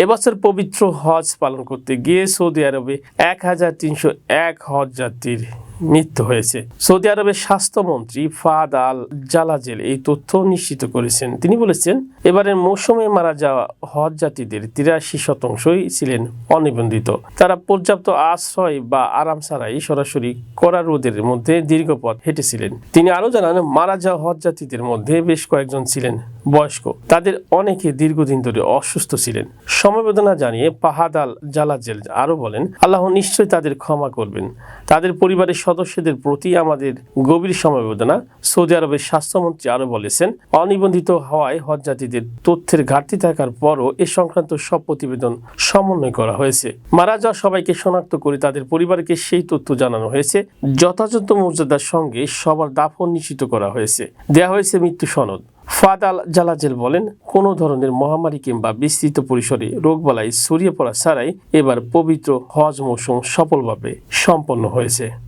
এবছর পবিত্র হজ পালন করতে গিয়ে সৌদি আরবে 1301 হজ যাত্রীর মৃত্যু হয়েছে। সৌদি আরবের স্বাস্থ্যমন্ত্রী ফাহাদ আল জালাজেল এই তথ্য নিশ্চিত করেছেন। তিনি বলেছেন, এবারের মৌসুমে মারা যাওয়া হজ যাত্রীদের 83% ছিলেন অনিবন্ধিত। তারা পর্যাপ্ত আশ্রয় বা আরাম ছাড়াই সরাসরি কড়া রোদের মধ্যে দীর্ঘ পথ হেঁটেছিলেন। তিনি আরও জানান, মারা যাওয়া হজ যাত্রীদের মধ্যে বেশ কয়েকজন ছিলেন বয়স্ক। তাদের অনেকে দীর্ঘদিন ধরে অসুস্থ ছিলেন। সমবেদনা জানিয়ে ফাহাদ আল জালাজেল আরও বলেন, আল্লাহ নিশ্চয়ই তাদের ক্ষমা করবেন। তাদের পরিবারের সদস্যদের প্রতি আমাদের গভীর সমবেদনা। সৌদি আরবের স্বাস্থ্যমন্ত্রী আরও বলেছেন, অনিবন্ধিত হওয়ায় হজযাত্রীদের তথ্যের ঘাটতি থাকার পরও এ সংক্রান্ত সব প্রতিবেদন সমন্বয় করা হয়েছে। মারা যাওয়া সবাইকে শনাক্ত করে তাদের পরিবারকে সেই তথ্য জানানো হয়েছে। যথাযথ মর্যাদার সঙ্গে সবার দাফন নিশ্চিত করা হয়েছে। দেয়া হয়েছে মৃত্যু সনদ। ফাহাদ আল জালাজেল বলেন, কোনো ধরনের মহামারী কিংবা বিস্তৃত পরিসরে রোগবালাই ছড়িয়ে পড়া ছাড়াই এবার পবিত্র হজ মৌসুম সফলভাবে সম্পন্ন হয়েছে।